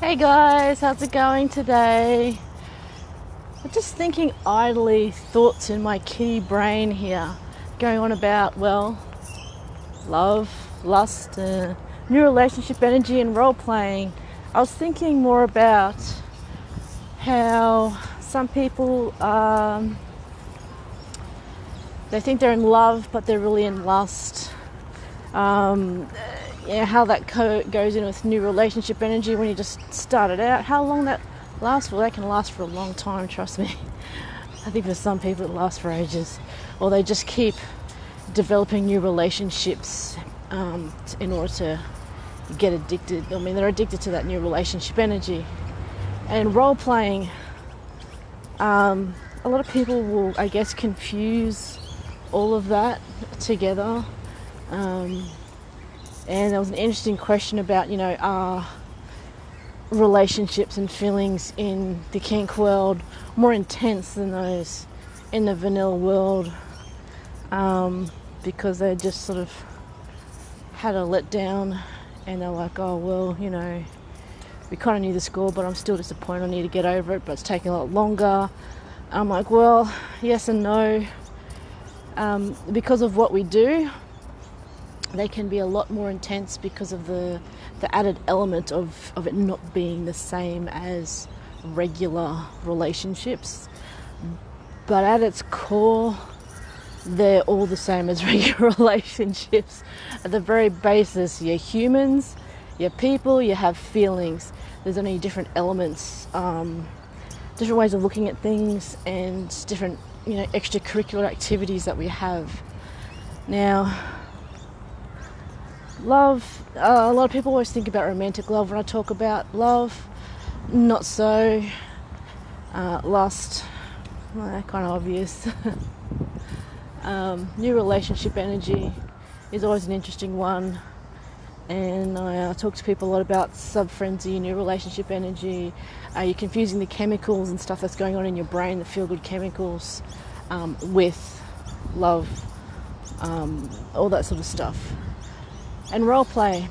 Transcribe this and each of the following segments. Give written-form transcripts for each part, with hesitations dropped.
Hey guys, how's it going today? I'm just thinking idly, thoughts in my kitty brain here, going on about, well, love, lust, new relationship energy and role playing. I was thinking more about how some people, they think they're in love, but they're really in lust. How that goes in with new relationship energy when you just started out. How long that lasts for? That can last for a long time, trust me. I think for some people it lasts for ages. Or they just keep developing new relationships in order to get addicted. I mean, they're addicted to that new relationship energy. And role playing, a lot of people will, I guess, confuse all of that together. And there was an interesting question about, are relationships and feelings in the kink world more intense than those in the vanilla world? Because they just sort of had a letdown and they're like, oh, well, we kind of knew the score, but I'm still disappointed. I need to get over it, but it's taking a lot longer. I'm like, well, yes and no. Because of what we do, they can be a lot more intense because of the added element of it not being the same as regular relationships. But at its core, they're all the same as regular relationships. At the very basis, you're humans, you're people, you have feelings. There's only different elements, different ways of looking at things, and different, extracurricular activities that we have. Now, love, a lot of people always think about romantic love when I talk about love. Not so. Lust, kind of obvious. New relationship energy is always an interesting one. And I talk to people a lot about sub-frenzy, new relationship energy. You're confusing the chemicals and stuff that's going on in your brain, the feel-good chemicals, with love, all that sort of stuff. And roleplay.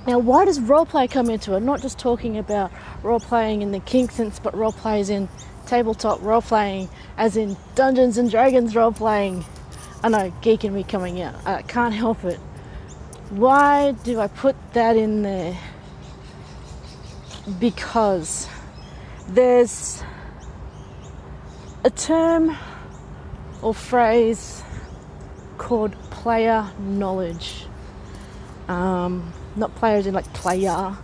Now, why does roleplay come into it? I'm not just talking about roleplaying in the kink sense, but roleplay as in tabletop roleplaying, as in Dungeons and Dragons roleplaying. I know, geek and me coming out. I can't help it. Why do I put that in there? Because there's a term or phrase called player knowledge. Not player as in like player,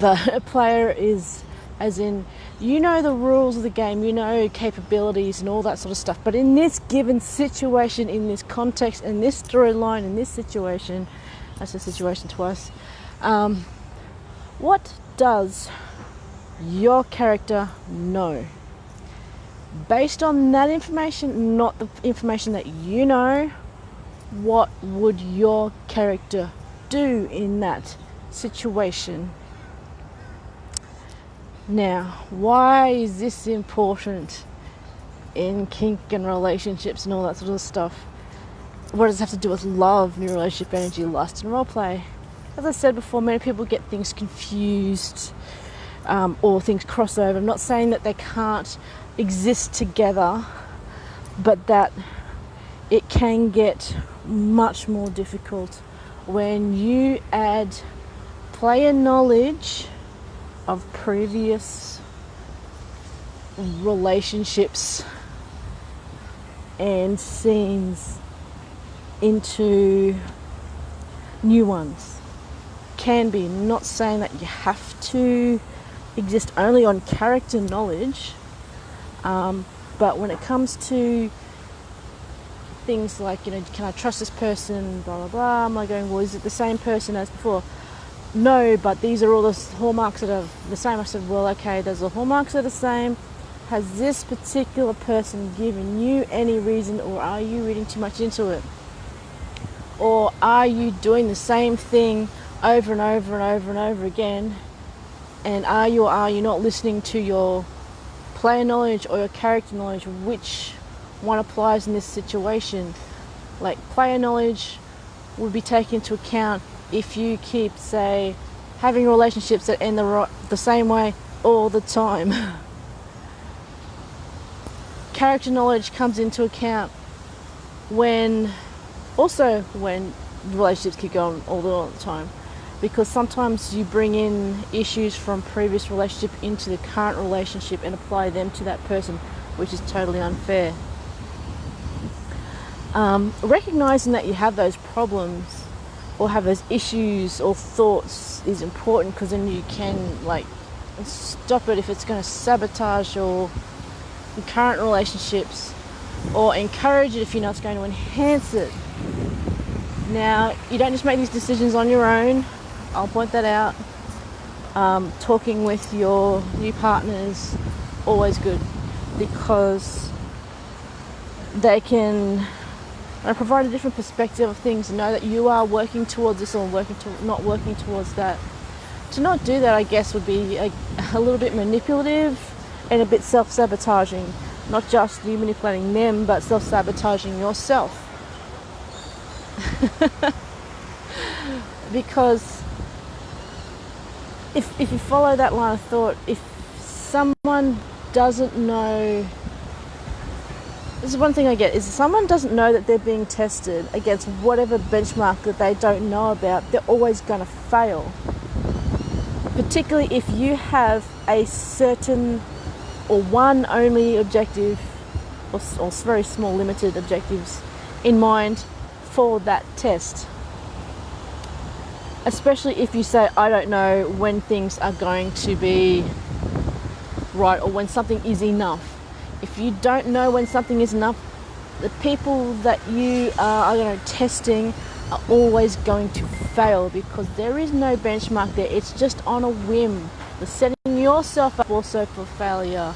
but a player is as in, the rules of the game, capabilities and all that sort of stuff. But in this given situation, in this context, in this storyline, in this situation, I said situation twice, what does your character know? Based on that information, not the information that you know, what would your character do in that situation? Now, why is this important in kink and relationships and all that sort of stuff? What does it have to do with love, new relationship energy, lust, and roleplay? As I said before, many people get things confused, or things cross over. I'm not saying that they can't exist together, but that it can get much more difficult when you add player knowledge of previous relationships and scenes into new ones. Can be, not saying that you have to exist only on character knowledge, but when it comes to things like, can I trust this person, blah, blah, blah, I'm like going, well, is it the same person as before? No, but these are all the hallmarks that are the same. I said, well, okay, there's the hallmarks that are the same. Has this particular person given you any reason, or are you reading too much into it? Or are you doing the same thing over and over and over and over again? And are you or are you not listening to your player knowledge or your character knowledge? Which one applies in this situation? Like, player knowledge would be taken into account if you keep, say, having relationships that end the same way all the time. Character knowledge comes into account when relationships keep going all the time, because sometimes you bring in issues from previous relationship into the current relationship and apply them to that person, which is totally unfair. Recognizing that you have those problems or have those issues or thoughts is important, because then you can like stop it if it's going to sabotage your current relationships, or encourage it if you know it's going to enhance it. Now, you don't just make these decisions on your own. I'll point that out. Talking with your new partners, always good, because they can provide a different perspective of things, and know that you are working towards this or not working towards that. To not do that, I guess, would be a little bit manipulative and a bit self-sabotaging. Not just you manipulating them, but self-sabotaging yourself. Because if you follow that line of thought, if someone doesn't know, this is one thing I get, is if someone doesn't know that they're being tested against whatever benchmark that they don't know about, they're always going to fail. Particularly if you have a certain or one only objective, or very small limited objectives in mind for that test. Especially if you say, I don't know when things are going to be right, or when something is enough. If you don't know when something is enough, the people that you are testing are always going to fail, because there is no benchmark there. It's just on a whim. You're setting yourself up also for failure.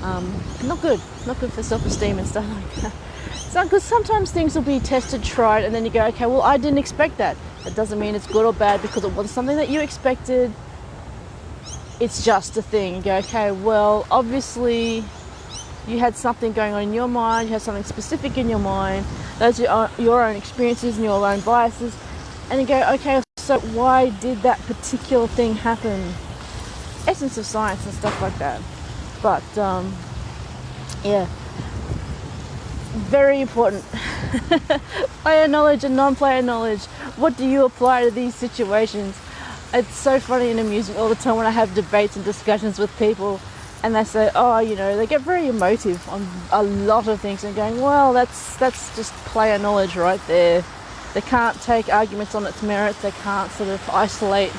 Not good for self-esteem and stuff like that. So, because sometimes things will be tested, tried, and then you go, okay, well, I didn't expect that. That doesn't mean it's good or bad because it wasn't something that you expected. It's just a thing. You go, okay, well, obviously you had something going on in your mind, you had something specific in your mind, those are your own experiences and your own biases, and you go, okay, so why did that particular thing happen? Essence of science and stuff like that. But yeah, very important. Player knowledge and non-player knowledge. What do you apply to these situations? It's so funny and amusing all the time when I have debates and discussions with people, and they say, oh, they get very emotive on a lot of things, and going, well, that's just player knowledge right there. They can't take arguments on its merits. They can't sort of isolate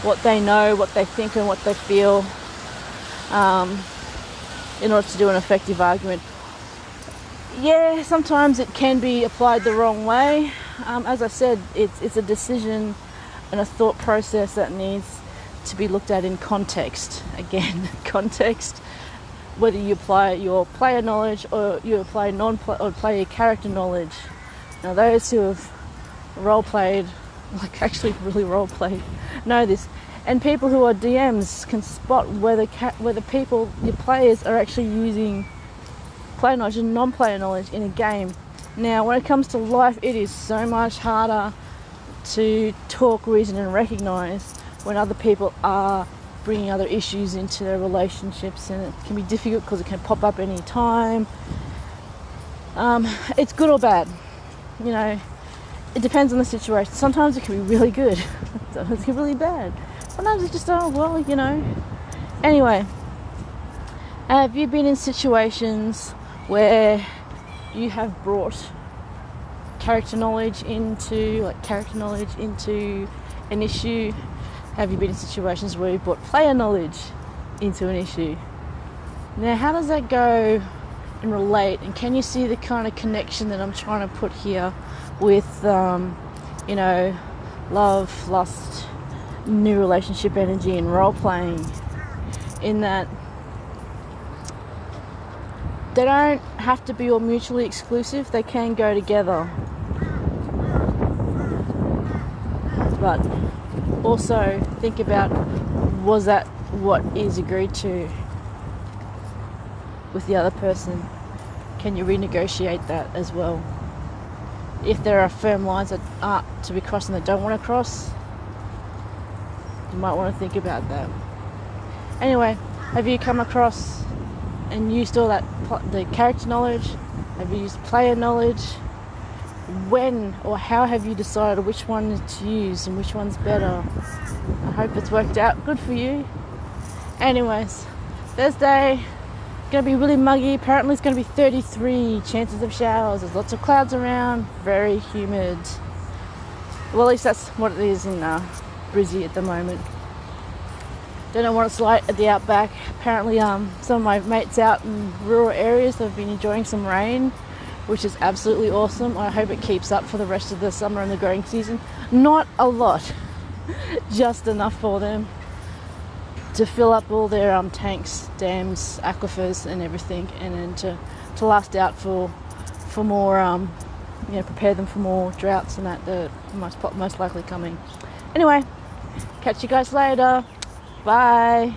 what they know, what they think, and what they feel in order to do an effective argument. Yeah, sometimes it can be applied the wrong way. As I said, it's a decision and a thought process that needs to be looked at in context. Again, context. Whether you apply your player knowledge or you apply player character knowledge. Now, those who have role-played, like actually really role-played, know this. And people who are DMs can spot whether people, your players, are actually using player knowledge and non-player knowledge in a game. Now, when it comes to life, it is so much harder to talk, reason, and recognise when other people are bringing other issues into their relationships, and it can be difficult because it can pop up any time. It's good or bad, it depends on the situation. Sometimes it can be really good, sometimes it can be really bad. Sometimes it's just, Anyway, have you been in situations where you have brought character knowledge into an issue? Have you been in situations where you brought player knowledge into an issue? Now, how does that go and relate? And can you see the kind of connection that I'm trying to put here with, love, lust, new relationship energy, and role-playing? In that they don't have to be all mutually exclusive. They can go together. But also think about, was that what is agreed to with the other person? Can you renegotiate that as well? If there are firm lines that aren't to be crossed and they don't want to cross, You might want to think about that. Anyway, have you come across and used all that, the character knowledge? Have you used player knowledge? When or how have you decided which one to use and which one's better? I hope it's worked out good for you. Anyways, Thursday, gonna be really muggy. Apparently it's gonna be 33 chances of showers. There's lots of clouds around, very humid. Well, at least that's what it is in Brizzy at the moment. Don't know what it's like at the outback. Apparently some of my mates out in rural areas have been enjoying some rain, which is absolutely awesome. I hope it keeps up for the rest of the summer and the growing season. Not a lot, just enough for them to fill up all their tanks, dams, aquifers and everything, and then to last out for more, prepare them for more droughts and that most likely coming. Anyway, catch you guys later. Bye.